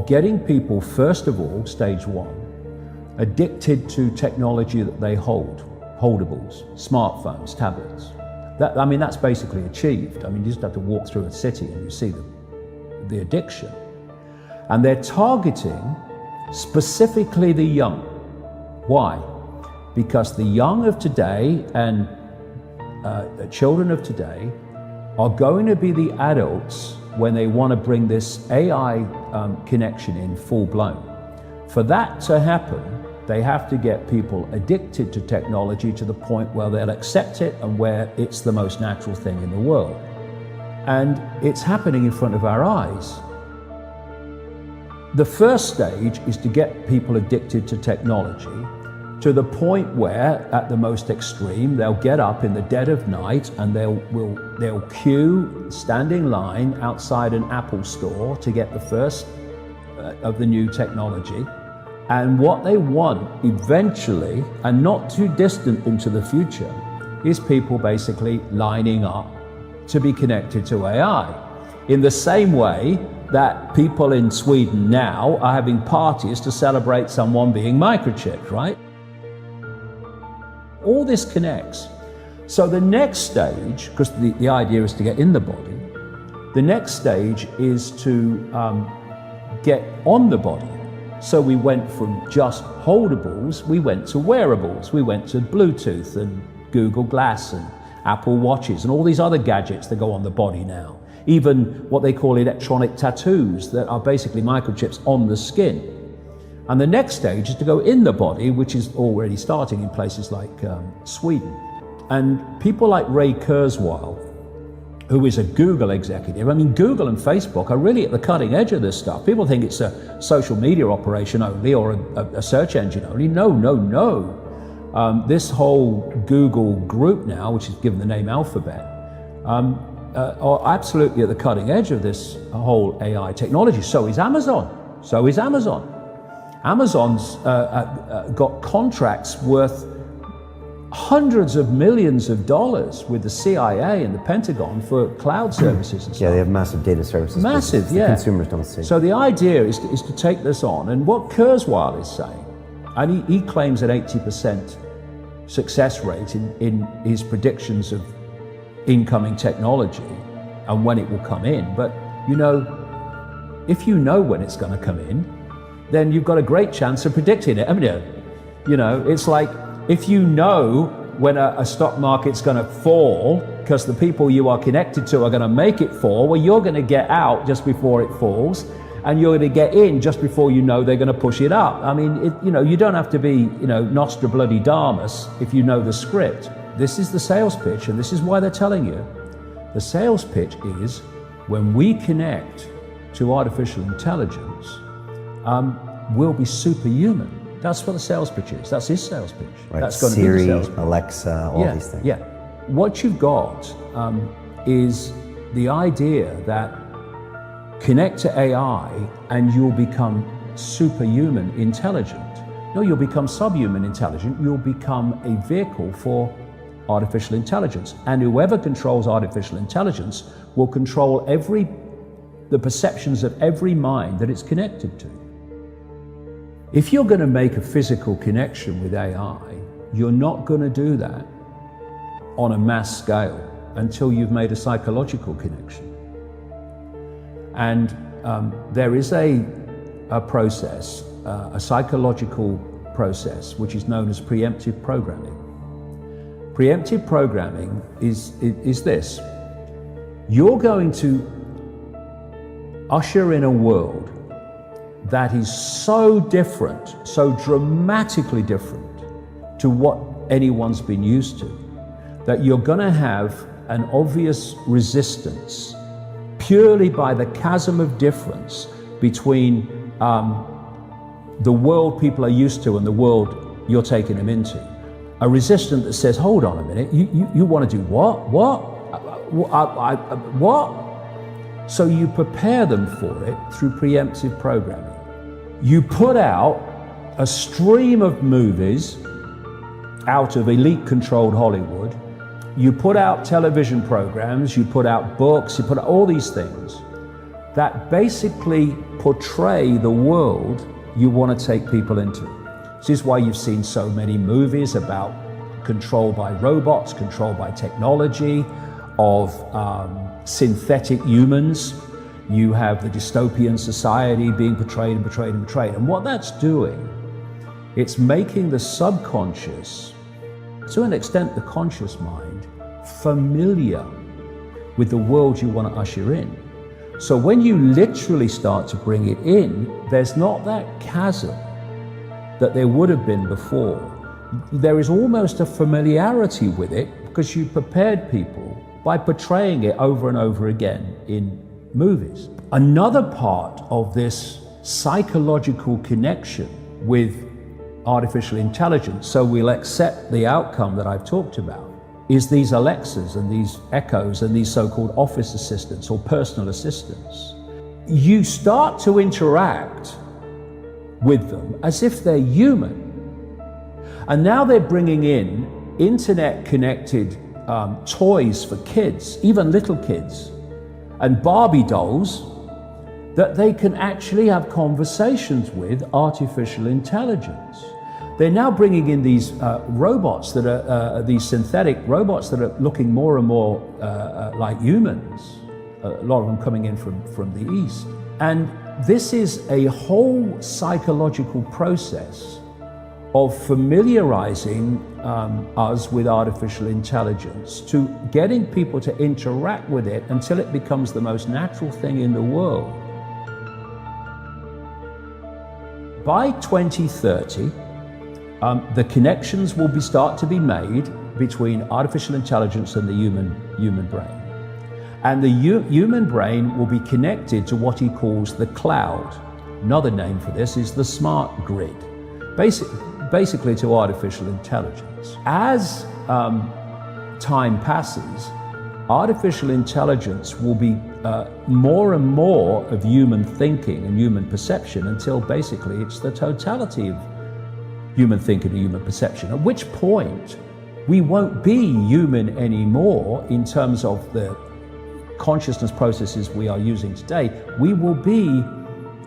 of getting people, first of all, stage one, addicted to technology that they hold, holdables, smartphones, tablets. That's basically achieved. You just have to walk through a city and you see the addiction. And they're targeting specifically the young. Why? Because the young of today and the children of today are going to be the adults when they want to bring this AI connection in full blown. For that to happen, they have to get people addicted to technology to the point where they'll accept it and where it's the most natural thing in the world. And it's happening in front of our eyes. The first stage is to get people addicted to technology to the point where, at the most extreme, they'll get up in the dead of night and they'll queue, stand in line outside an Apple store to get the first of the new technology. And what they want eventually, and not too distant into the future, is people basically lining up to be connected to AI. In the same way that people in Sweden now are having parties to celebrate someone being microchipped, right? All this connects. So the next stage, because the idea is to get in the body, the next stage is to get on the body. So we went from just holdables, we went to wearables, we went to Bluetooth and Google Glass and Apple Watches and all these other gadgets that go on the body now. Even what they call electronic tattoos that are basically microchips on the skin. And the next stage is to go in the body, which is already starting in places like Sweden. And people like Ray Kurzweil, who is a Google executive. Google and Facebook are really at the cutting edge of this stuff. People think it's a social media operation only or a search engine only. No. This whole Google group now, which is given the name Alphabet, are absolutely at the cutting edge of this whole AI technology. So is Amazon. Amazon's got contracts worth hundreds of millions of dollars with the CIA and the Pentagon for cloud services and stuff. Yeah, they have massive data services. Massive, yeah. The consumers don't see. So the idea is to take this on, and what Kurzweil is saying, and he claims an 80% success rate in his predictions of incoming technology and when it will come in. But if you know when it's going to come in, then you've got a great chance of predicting it, haven't you? It's like, if you know when a stock market's going to fall because the people you are connected to are going to make it fall, well, you're going to get out just before it falls, and you're going to get in just before you know they're going to push it up. You don't have to be, Nostradamus if you know the script. This is the sales pitch, and this is why they're telling you. The sales pitch is, when we connect to artificial intelligence, we'll be superhuman. That's what the sales pitch is. That's his sales pitch. Right. That's going Siri, to be the sales pitch. Alexa, all these things. Yeah. What you've got is the idea that connect to AI and you'll become superhuman intelligent. No, you'll become subhuman intelligent. You'll become a vehicle for artificial intelligence. And whoever controls artificial intelligence will control the perceptions of every mind that it's connected to. If you're going to make a physical connection with AI, you're not going to do that on a mass scale until you've made a psychological connection. And there is a process, a psychological process, which is known as preemptive programming. Preemptive programming is this. You're going to usher in a world that is so different, so dramatically different to what anyone's been used to, that you're going to have an obvious resistance purely by the chasm of difference between the world people are used to and the world you're taking them into. A resistance that says, hold on a minute, you want to do what? What? So you prepare them for it through preemptive programming. You put out a stream of movies out of elite-controlled Hollywood. You put out television programs, you put out books, you put out all these things. that basically portray the world you want to take people into. This is why you've seen so many movies about control by robots, control by technology, of synthetic humans. You have the dystopian society being portrayed and portrayed and portrayed. And what that's doing, it's making the subconscious, to an extent the conscious mind, familiar with the world you want to usher in. So when you literally start to bring it in, there's not that chasm that there would have been before. There is almost a familiarity with it because you prepared people by portraying it over and over again in movies. Another part of this psychological connection with artificial intelligence, so we'll accept the outcome that I've talked about, is these Alexas and these Echoes and these so-called office assistants or personal assistants. You start to interact with them as if they're human. And now they're bringing in internet-connected toys for kids, even little kids, and Barbie dolls that they can actually have conversations with artificial intelligence. They're now bringing in these robots that are these synthetic robots that are looking more and more like humans. A lot of them coming in from the East. And this is a whole psychological process of familiarizing us with artificial intelligence, to getting people to interact with it until it becomes the most natural thing in the world. By 2030, the connections will start to be made between artificial intelligence and the human brain. And the human brain will be connected to what he calls the cloud. Another name for this is the smart grid, basically to artificial intelligence. As time passes, artificial intelligence will be more and more of human thinking and human perception until basically it's the totality of human thinking and human perception, at which point we won't be human anymore in terms of the consciousness processes we are using today. We will be